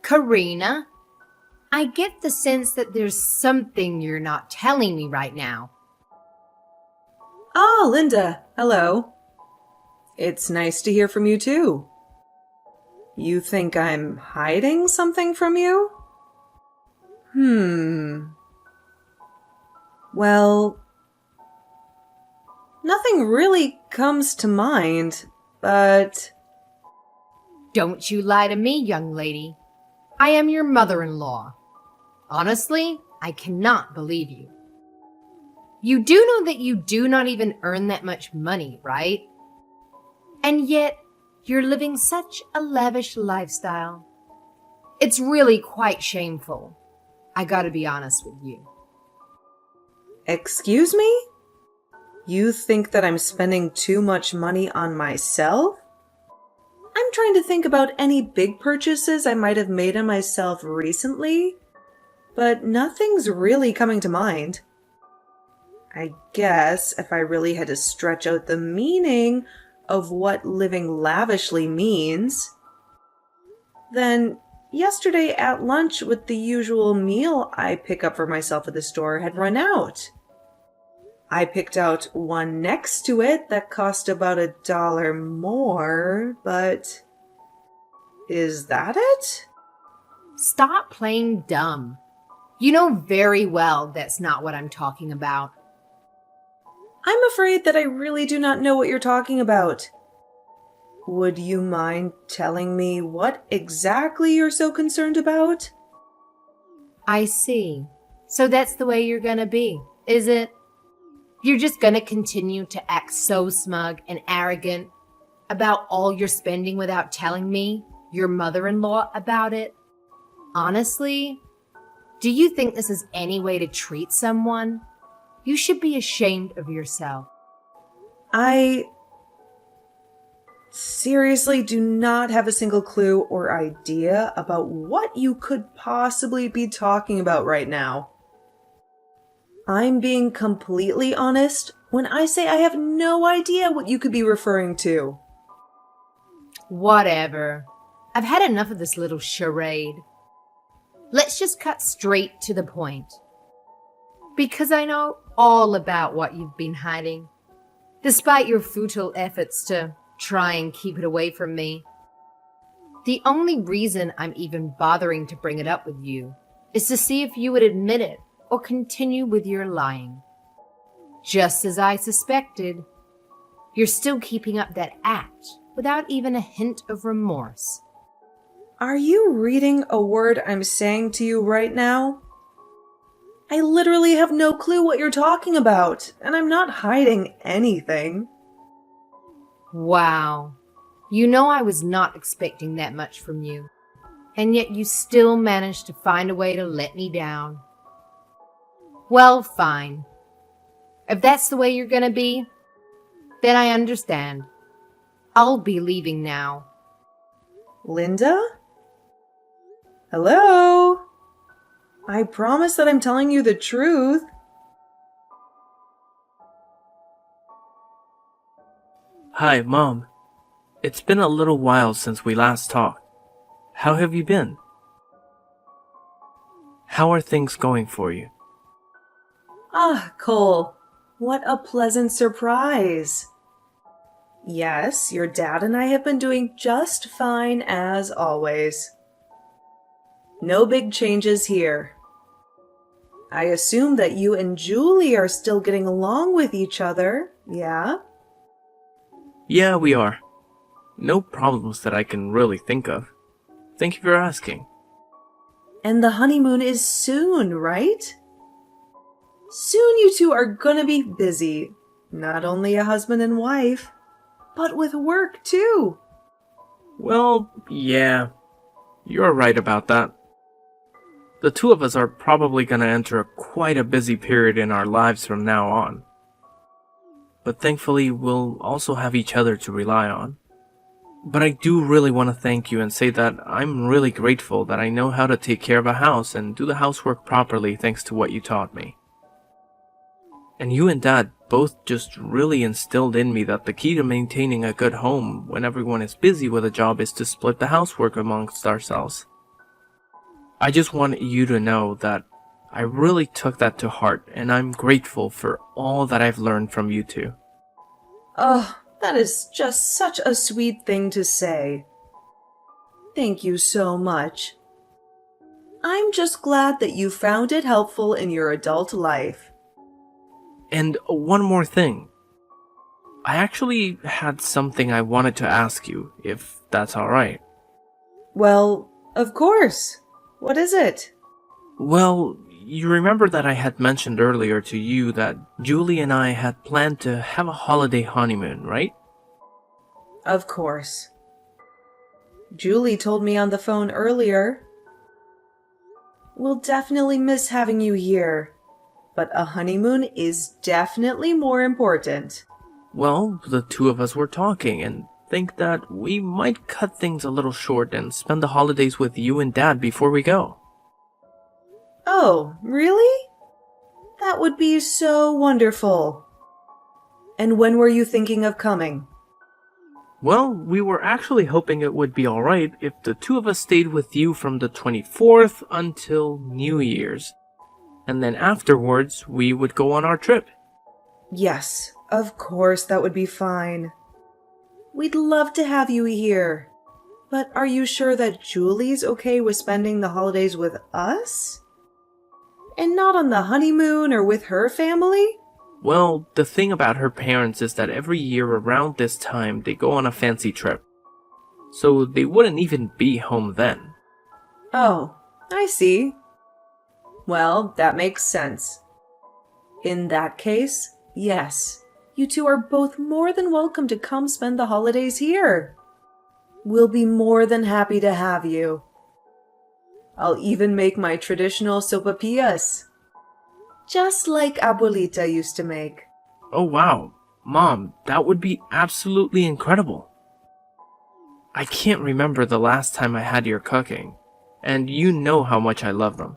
Karina, I get the sense that there's something you're not telling me right now. Ah, Linda, hello. It's nice to hear from you too. You think I'm hiding something from you? Well, nothing really comes to mind, but... Don't you lie to me, young lady. I am your mother-in-law. Honestly, I cannot believe you. You do know that you do not even earn that much money, right? And yet, you're living such a lavish lifestyle. It's really quite shameful. I gotta be honest with you. Excuse me? You think that I'm spending too much money on myself? I'm trying to think about any big purchases I might have made on myself recently, but nothing's really coming to mind. I guess if I really had to stretch out the meaning of what living lavishly means, then yesterday at lunch with the usual meal I pick up for myself at the store had run out. I picked out one next to it that cost about $1 more, but is that it? Stop playing dumb. You know very well that's not what I'm talking about. I'm afraid that I really do not know what you're talking about. Would you mind telling me what exactly you're so concerned about? I see. So that's the way you're gonna be, is it? You're just gonna continue to act so smug and arrogant about all your spending without telling me, your mother-in-law, about it? Honestly, do you think this is any way to treat someone? You should be ashamed of yourself. I seriously do not have a single clue or idea about what you could possibly be talking about right now. I'm being completely honest when I say I have no idea what you could be referring to. Whatever. I've had enough of this little charade. Let's just cut straight to the point. Because I know all about what you've been hiding, despite your futile efforts to try and keep it away from me. The only reason I'm even bothering to bring it up with you is to see if you would admit it or continue with your lying. Just as I suspected, you're still keeping up that act without even a hint of remorse. Are you reading a word I'm saying to you right now? I literally have no clue what you're talking about, and I'm not hiding anything. Wow. You know I was not expecting that much from you, and yet you still managed to find a way to let me down. Well, fine. If that's the way you're gonna be, then I understand. I'll be leaving now. Linda? Hello? I promise that I'm telling you the truth. Hi, Mom. It's been a little while since we last talked. How have you been? How are things going for you? Ah, Cole, what a pleasant surprise. Yes, your dad and I have been doing just fine as always. No big changes here. I assume that you and Julie are still getting along with each other, yeah? Yeah, we are. No problems that I can really think of. Thank you for asking. And the honeymoon is soon, right? Soon you two are gonna be busy. Not only a husband and wife, but with work too. Well, yeah. You're right about that. The two of us are probably gonna enter quite a busy period in our lives from now on. But thankfully, we'll also have each other to rely on. But I do really want to thank you and say that I'm really grateful that I know how to take care of a house and do the housework properly thanks to what you taught me. And you and Dad both just really instilled in me that the key to maintaining a good home when everyone is busy with a job is to split the housework amongst ourselves. I just want you to know that I really took that to heart, and I'm grateful for all that I've learned from you two. Oh, that is just such a sweet thing to say. Thank you so much. I'm just glad that you found it helpful in your adult life. And one more thing. I actually had something I wanted to ask you, if that's alright. Well, of course. What is it? Well, you remember that I had mentioned earlier to you that Julie and I had planned to have a holiday honeymoon, right? Of course. Julie told me on the phone earlier. We'll definitely miss having you here, but a honeymoon is definitely more important. Well, the two of us were talking and think that we might cut things a little short and spend the holidays with you and Dad before we go. Oh, really? That would be so wonderful. And when were you thinking of coming? Well, we were actually hoping it would be alright if the two of us stayed with you from the 24th until New Year's. And then afterwards, we would go on our trip. Yes, of course that would be fine. We'd love to have you here. But are you sure that Julie's okay with spending the holidays with us? And not on the honeymoon or with her family? Well, the thing about her parents is that every year around this time they go on a fancy trip. So they wouldn't even be home then. Oh, I see. Well, that makes sense. In that case, yes, you two are both more than welcome to come spend the holidays here. We'll be more than happy to have you. I'll even make my traditional sopapillas. Just like Abuelita used to make. Oh wow, Mom, that would be absolutely incredible. I can't remember the last time I had your cooking, and you know how much I love them.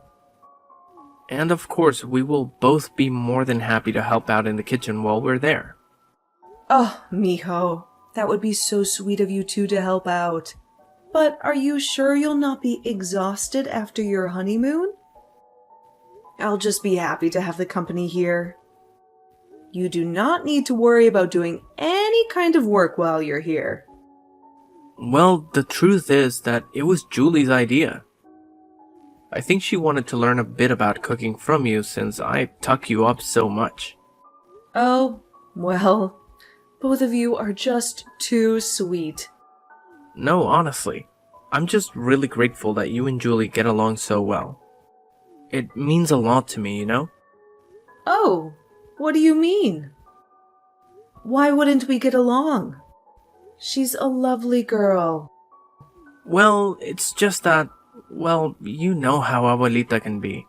And of course, we will both be more than happy to help out in the kitchen while we're there. Oh, mijo, that would be so sweet of you two to help out. But are you sure you'll not be exhausted after your honeymoon? I'll just be happy to have the company here. You do not need to worry about doing any kind of work while you're here. Well, the truth is that it was Julie's idea. I think she wanted to learn a bit about cooking from you since I tuck you up so much. Oh, well, both of you are just too sweet. No, honestly, I'm just really grateful that you and Julie get along so well. It means a lot to me, you know? Oh, what do you mean? Why wouldn't we get along? She's a lovely girl. Well, it's just that, well, you know how Abuelita can be.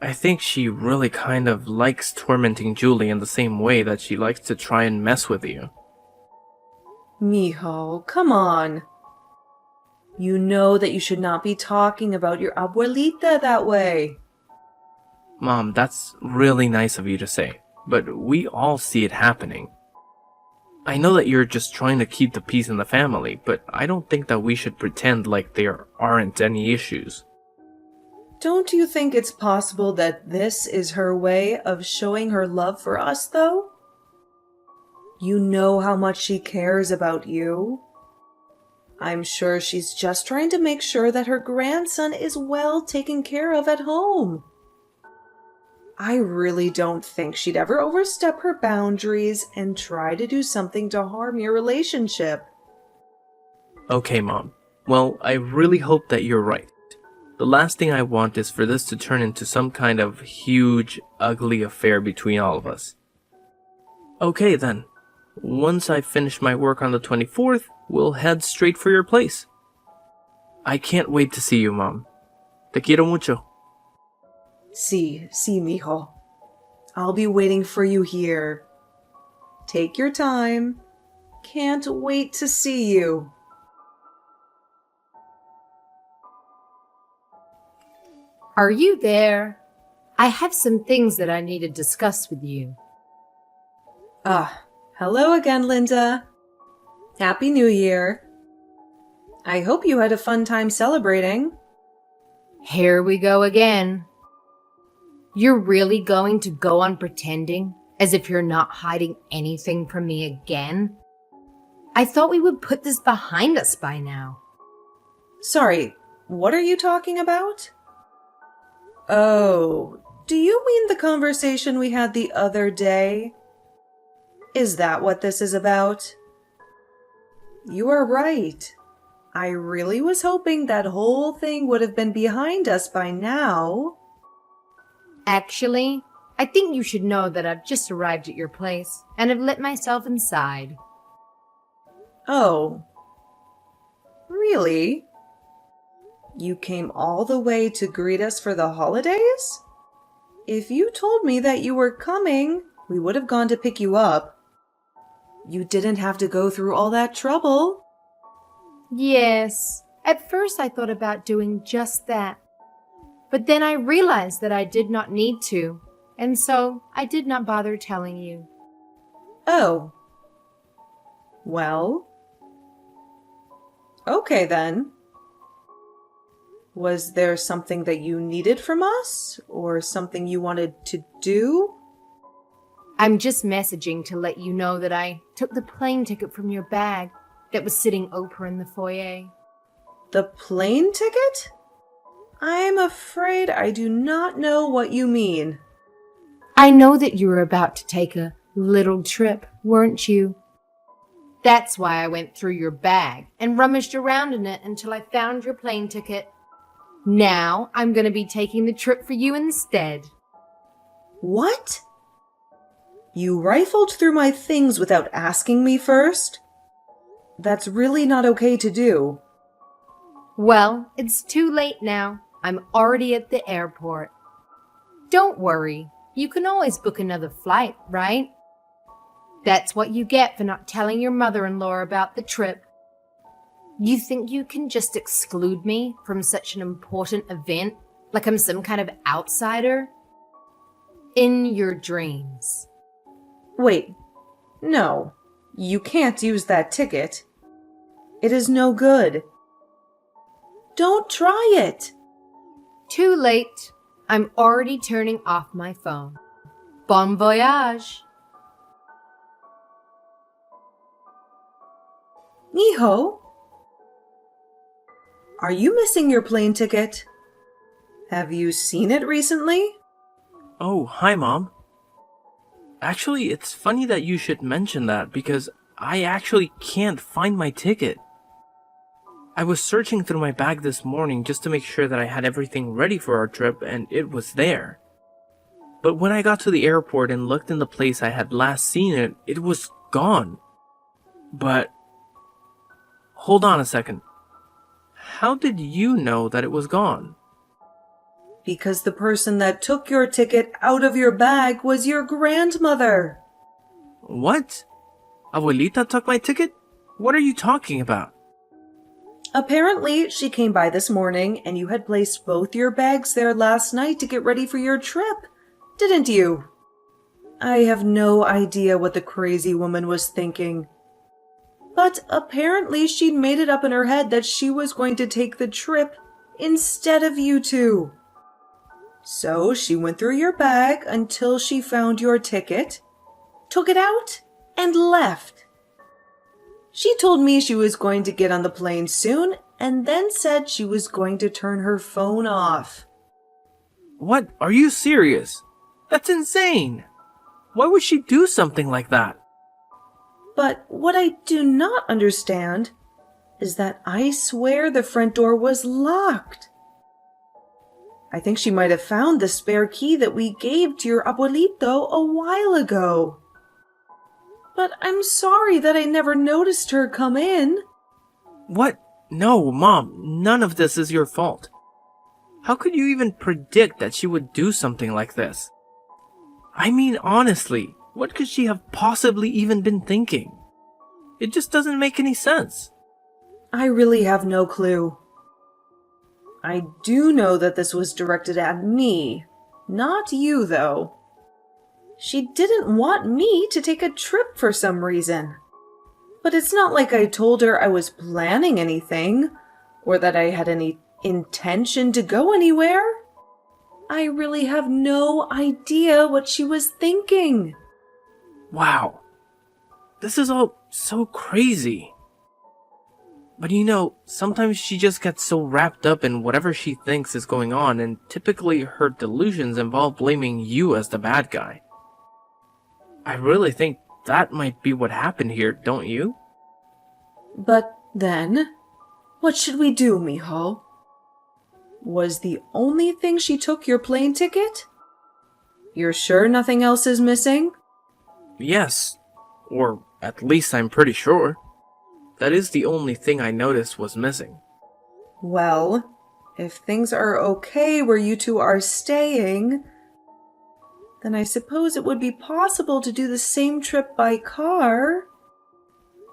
I think she really kind of likes tormenting Julie in the same way that she likes to try and mess with you. Mijo, come on. You know that you should not be talking about your abuelita that way. Mom, that's really nice of you to say, but we all see it happening. I know that you're just trying to keep the peace in the family, but I don't think that we should pretend like there aren't any issues. Don't you think it's possible that this is her way of showing her love for us, though? You know how much she cares about you. I'm sure she's just trying to make sure that her grandson is well taken care of at home. I really don't think she'd ever overstep her boundaries and try to do something to harm your relationship. Okay, Mom. Well, I really hope that you're right. The last thing I want is for this to turn into some kind of huge, ugly affair between all of us. Okay, then. Once I finish my work on the 24th, we'll head straight for your place. I can't wait to see you, Mom. Te quiero mucho. Sí, mijo. I'll be waiting for you here. Take your time. Can't wait to see you. Are you there? I have some things that I need to discuss with you. Hello again, Linda. Happy New Year. I hope you had a fun time celebrating. Here we go again. You're really going to go on pretending as if you're not hiding anything from me again? I thought we would put this behind us by now. Sorry, what are you talking about? Oh, do you mean the conversation we had the other day? Is that what this is about? You are right. I really was hoping that whole thing would have been behind us by now. Actually, I think you should know that I've just arrived at your place and have let myself inside. Oh. Really? You came all the way to greet us for the holidays? If you told me that you were coming, we would have gone to pick you up. You didn't have to go through all that trouble. Yes, at first I thought about doing just that. But then I realized that I did not need to, and so I did not bother telling you. Oh. Well. Okay then. Was there something that you needed from us, or something you wanted to do? I'm just messaging to let you know that I took the plane ticket from your bag that was sitting open in the foyer. The plane ticket? I'm afraid I do not know what you mean. I know that you were about to take a little trip, weren't you? That's why I went through your bag and rummaged around in it until I found your plane ticket. Now I'm going to be taking the trip for you instead. What? You rifled through my things without asking me first? That's really not okay to do. Well, it's too late now. I'm already at the airport. Don't worry. You can always book another flight, right? That's what you get for not telling your mother-in-law about the trip. You think you can just exclude me from such an important event, like I'm some kind of outsider? In your dreams. Wait. No. You can't use that ticket. It is no good. Don't try it. Too late. I'm already turning off my phone. Bon voyage. Miho? Are you missing your plane ticket? Have you seen it recently? Oh, hi, Mom. Actually, it's funny that you should mention that because I actually can't find my ticket. I was searching through my bag this morning just to make sure that I had everything ready for our trip and it was there. But when I got to the airport and looked in the place I had last seen it, it was gone. But hold on a second. How did you know that it was gone? Because the person that took your ticket out of your bag was your grandmother. What? Abuelita took my ticket? What are you talking about? Apparently, she came by this morning and you had placed both your bags there last night to get ready for your trip, didn't you? I have no idea what the crazy woman was thinking. But apparently she'd made it up in her head that she was going to take the trip instead of you two. So she went through your bag until she found your ticket, took it out, and left. She told me she was going to get on the plane soon and then said she was going to turn her phone off. What? Are you serious? That's insane. Why would she do something like that? But what I do not understand is that I swear the front door was locked. I think she might have found the spare key that we gave to your abuelito a while ago. But I'm sorry that I never noticed her come in. What? No, Mom, none of this is your fault. How could you even predict that she would do something like this? I mean, honestly, what could she have possibly even been thinking? It just doesn't make any sense. I really have no clue. I do know that this was directed at me, not you, though. She didn't want me to take a trip for some reason. But it's not like I told her I was planning anything, or that I had any intention to go anywhere. I really have no idea what she was thinking. Wow. This is all so crazy. But sometimes she just gets so wrapped up in whatever she thinks is going on, and typically her delusions involve blaming you as the bad guy. I really think that might be what happened here, don't you? But then, what should we do, Miho? Was the only thing she took your plane ticket? You're sure nothing else is missing? Yes. Or at least I'm pretty sure. That is the only thing I noticed was missing. Well, if things are okay where you two are staying, then I suppose it would be possible to do the same trip by car.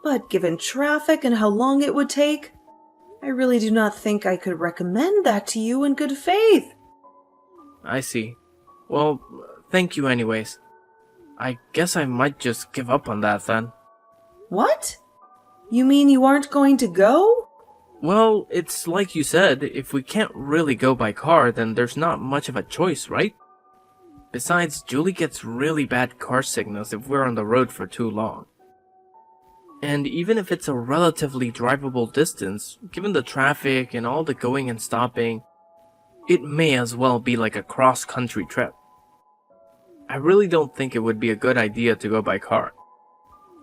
But given traffic and how long it would take, I really do not think I could recommend that to you in good faith. I see. Well, thank you anyways. I guess I might just give up on that then. What? You mean you aren't going to go? Well, it's like you said, if we can't really go by car, then there's not much of a choice, right? Besides, Julie gets really bad car signals if we're on the road for too long. And even if it's a relatively drivable distance, given the traffic and all the going and stopping, it may as well be like a cross-country trip. I really don't think it would be a good idea to go by car.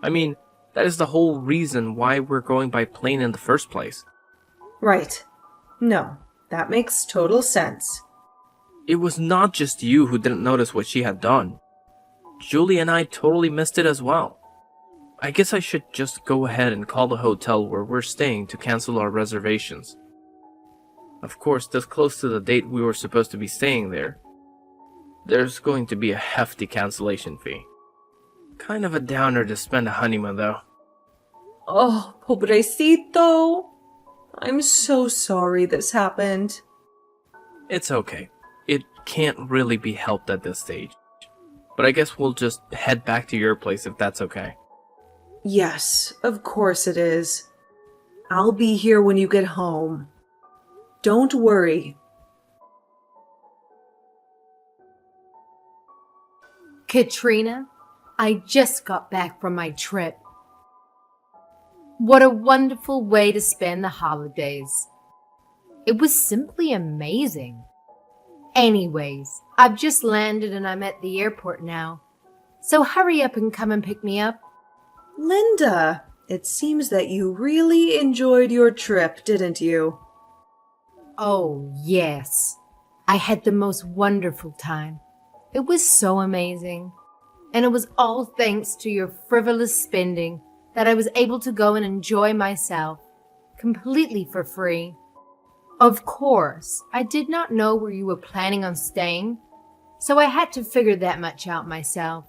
I mean, that is the whole reason why we're going by plane in the first place. Right. No, that makes total sense. It was not just you who didn't notice what she had done. Julie and I totally missed it as well. I guess I should just go ahead and call the hotel where we're staying to cancel our reservations. Of course, this close to the date we were supposed to be staying there, there's going to be a hefty cancellation fee. Kind of a downer to spend a honeymoon though. Oh, pobrecito. I'm so sorry this happened. It's okay. It can't really be helped at this stage. But I guess we'll just head back to your place if that's okay. Yes, of course it is. I'll be here when you get home. Don't worry. Katrina, I just got back from my trip. What a wonderful way to spend the holidays. It was simply amazing. Anyways, I've just landed and I'm at the airport now. So hurry up and come and pick me up. Linda, it seems that you really enjoyed your trip, didn't you? Oh, yes. I had the most wonderful time. It was so amazing. And it was all thanks to your frivolous spending that I was able to go and enjoy myself completely for free. Of course, I did not know where you were planning on staying, so I had to figure that much out myself.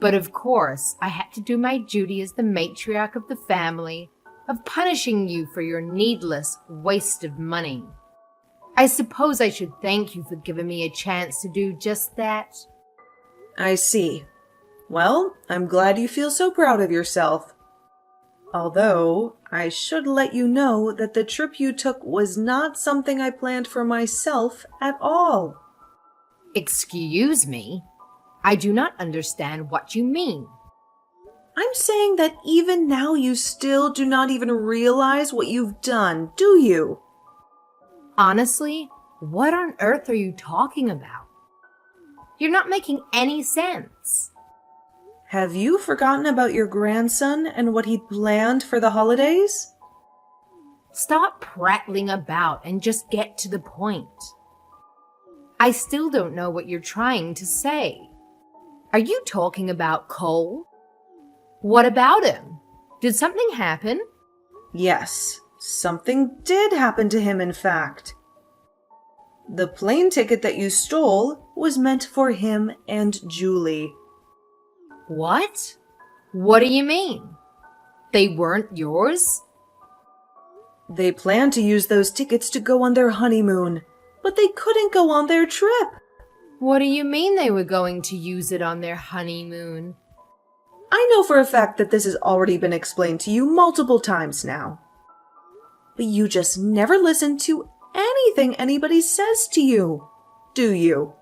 But of course, I had to do my duty as the matriarch of the family of punishing you for your needless waste of money. I suppose I should thank you for giving me a chance to do just that. I see. Well, I'm glad you feel so proud of yourself. Although, I should let you know that the trip you took was not something I planned for myself at all. Excuse me? I do not understand what you mean. I'm saying that even now you still do not even realize what you've done, do you? Honestly, what on earth are you talking about? You're not making any sense. Have you forgotten about your grandson and what he'd planned for the holidays? Stop prattling about and just get to the point. I still don't know what you're trying to say. Are you talking about Cole? What about him? Did something happen? Yes, something did happen to him, in fact. The plane ticket that you stole was meant for him and Julie. What? What do you mean? They weren't yours? They planned to use those tickets to go on their honeymoon, but they couldn't go on their trip. What do you mean they were going to use it on their honeymoon? I know for a fact that this has already been explained to you multiple times now. But you just never listen to anything anybody says to you, do you?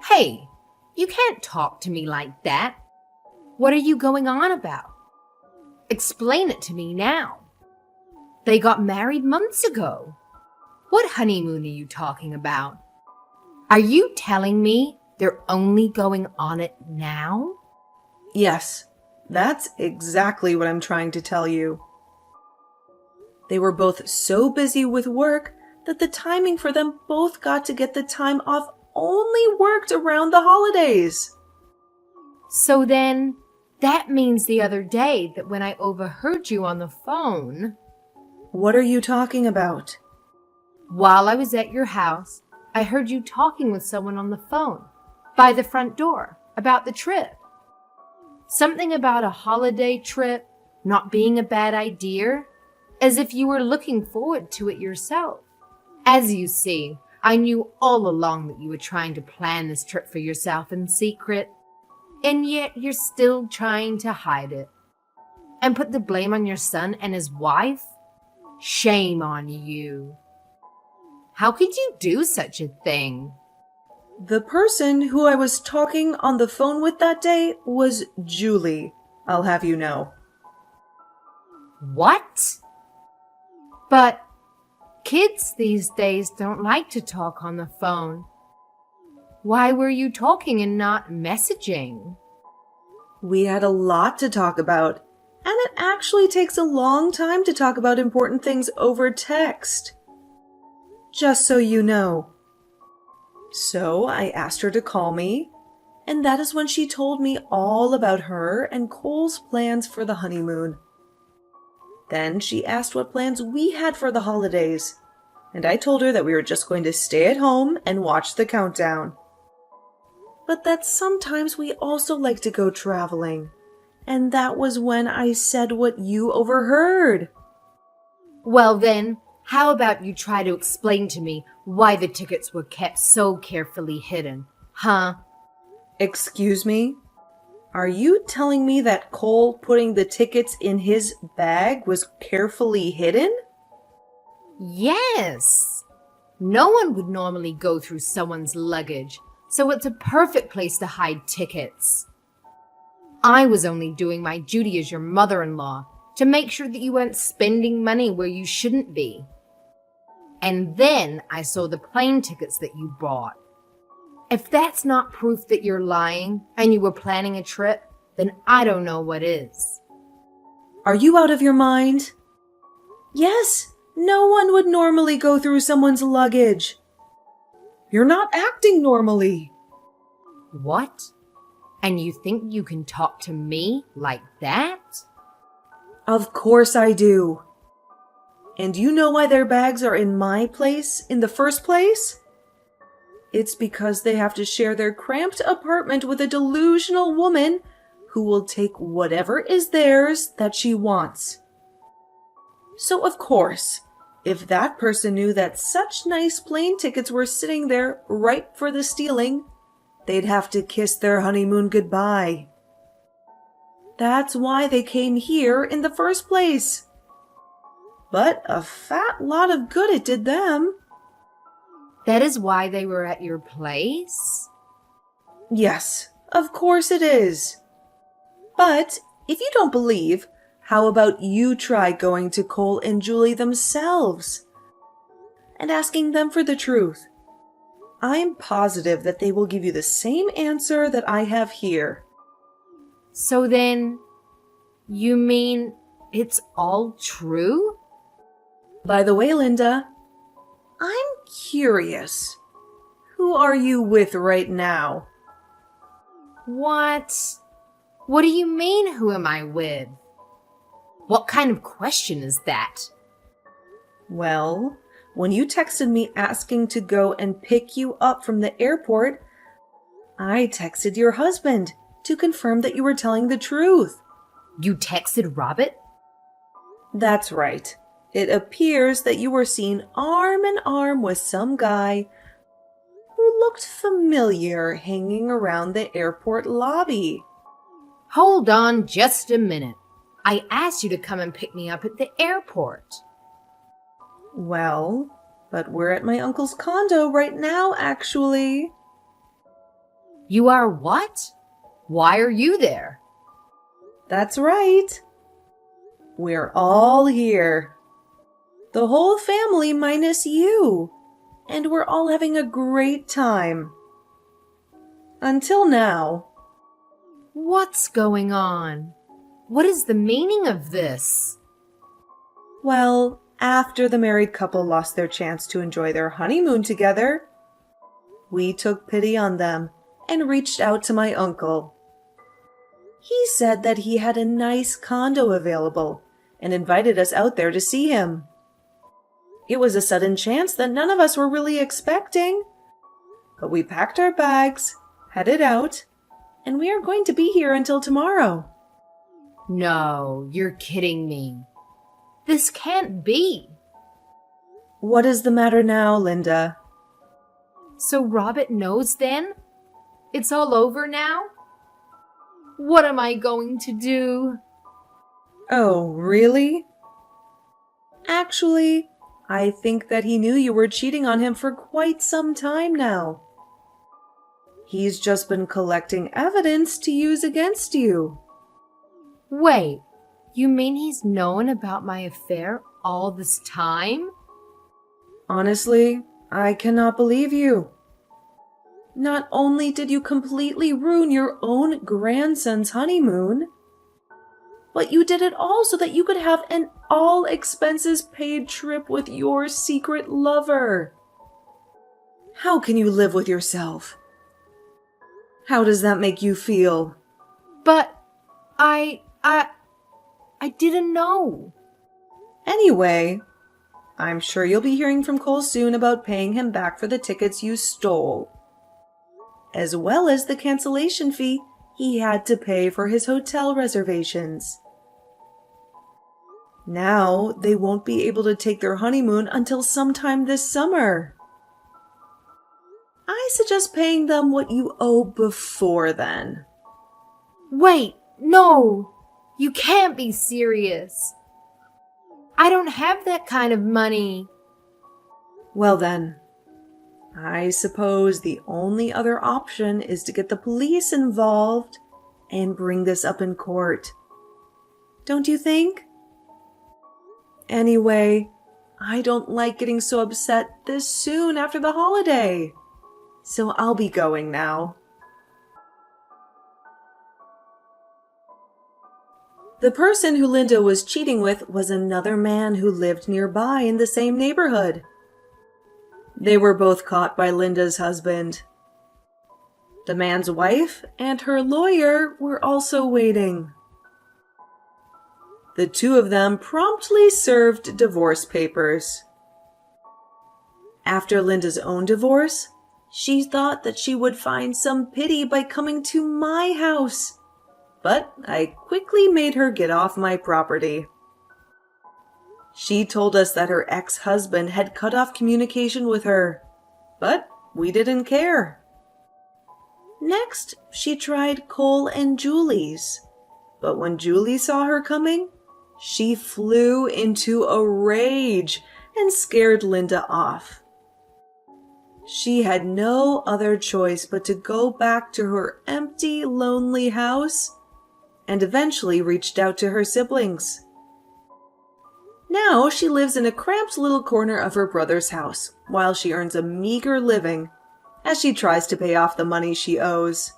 Hey, you can't talk to me like that. What are you going on about? Explain it to me now. They got married months ago. What honeymoon are you talking about? Are you telling me they're only going on it now? Yes, that's exactly what I'm trying to tell you. They were both so busy with work that the timing for them both got to get the time off only worked around the holidays. So then, that means the other day that when I overheard you on the phone, What are you talking about? while I was at your house, I heard you talking with someone on the phone by the front door about the trip. Something about a holiday trip not being a bad idea, as if you were looking forward to it yourself. As you see, I knew all along that you were trying to plan this trip for yourself in secret, and yet you're still trying to hide it. And put the blame on your son and his wife? Shame on you. How could you do such a thing? The person who I was talking on the phone with that day was Julie, I'll have you know. What? But kids these days don't like to talk on the phone. Why were you talking and not messaging? We had a lot to talk about, and it actually takes a long time to talk about important things over text. Just so you know. So I asked her to call me, and that is when she told me all about her and Cole's plans for the honeymoon. Then she asked what plans we had for the holidays, and I told her that we were just going to stay at home and watch the countdown. But that sometimes we also like to go traveling, and that was when I said what you overheard. Well then, how about you try to explain to me why the tickets were kept so carefully hidden, huh? Excuse me? Are you telling me that Cole putting the tickets in his bag was carefully hidden? Yes. No one would normally go through someone's luggage, so it's a perfect place to hide tickets. I was only doing my duty as your mother-in-law to make sure that you weren't spending money where you shouldn't be. And then I saw the plane tickets that you bought. If that's not proof that you're lying and you were planning a trip, then I don't know what is. Are you out of your mind? Yes, no one would normally go through someone's luggage. You're not acting normally. What? And you think you can talk to me like that? Of course I do. And you know why their bags are in my place in the first place? It's because they have to share their cramped apartment with a delusional woman who will take whatever is theirs that she wants. So of course, if that person knew that such nice plane tickets were sitting there ripe for the stealing, they'd have to kiss their honeymoon goodbye. That's why they came here in the first place. But a fat lot of good it did them. That is why they were at your place? Yes, of course it is. But if you don't believe, how about you try going to Cole and Julie themselves and asking them for the truth? I'm positive that they will give you the same answer that I have here. So then, you mean it's all true? By the way, Linda, I'm curious. Who are you with right now? What? What do you mean, who am I with? What kind of question is that? Well, when you texted me asking to go and pick you up from the airport, I texted your husband to confirm that you were telling the truth. You texted Robert? That's right. It appears that you were seen arm in arm with some guy who looked familiar hanging around the airport lobby. Hold on just a minute. I asked you to come and pick me up at the airport. Well, But we're at my uncle's condo right now, actually. You are what? Why are you there? That's right. We're all here. The whole family minus you. And we're all having a great time. Until now. What's going on? What is the meaning of this? Well, after the married couple lost their chance to enjoy their honeymoon together, we took pity on them and reached out to my uncle. He said that he had a nice condo available and invited us out there to see him. It was a sudden chance that none of us were really expecting. But we packed our bags, headed out, and we are going to be here until tomorrow. No, you're kidding me. This can't be. What is the matter now, Linda? So Robert knows then? It's all over now? What am I going to do? Oh, really? Actually, I think that he knew you were cheating on him for quite some time now. He's just been collecting evidence to use against you. Wait, you mean he's known about my affair all this time? Honestly, I cannot believe you. Not only did you completely ruin your own grandson's honeymoon, but you did it all so that you could have an all-expenses-paid trip with your secret lover. How can you live with yourself? How does that make you feel? But I didn't know. Anyway, I'm sure you'll be hearing from Cole soon about paying him back for the tickets you stole, as well as the cancellation fee he had to pay for his hotel reservations. Now they won't be able to take their honeymoon until sometime this summer. I suggest paying them what you owe before then. Wait, no! You can't be serious. I don't have that kind of money. Well then, I suppose the only other option is to get the police involved and bring this up in court. Don't you think? Anyway, I don't like getting so upset this soon after the holiday. So I'll be going now. The person who Linda was cheating with was another man who lived nearby in the same neighborhood. They were both caught by Linda's husband. The man's wife and her lawyer were also waiting. The two of them promptly served divorce papers. After Linda's own divorce, she thought that she would find some pity by coming to my house, but I quickly made her get off my property. She told us that her ex-husband had cut off communication with her, but we didn't care. Next, she tried Cole and Julie's, but when Julie saw her coming, she flew into a rage and scared Linda off. She had no other choice but to go back to her empty, lonely house and eventually reached out to her siblings. Now she lives in a cramped little corner of her brother's house while she earns a meager living as she tries to pay off the money she owes.